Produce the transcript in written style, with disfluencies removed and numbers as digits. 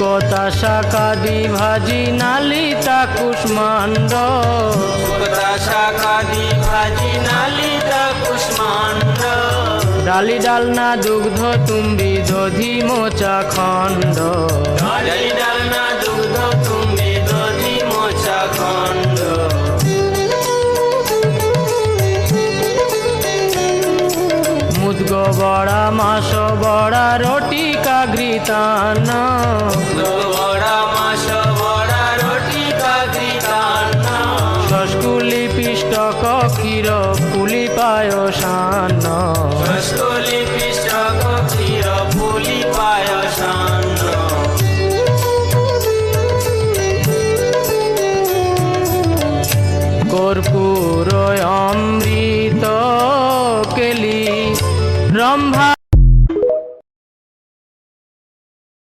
শুকতা শাকাদি ভাজি নালিতা কুষ্মাণ্ড শুকতা শাকাদি ভাজি নালিতা কুষ্মাণ্ড ডালি ডালনা দুগ্ধ তুম্বি দধি মোচা খণ্ড ডালি ডালনা দুগ্ধ তুম্বি দধি মোচা খণ্ড মুদগো বড়া মাস বড়া রটি কাগৃতান মুদগো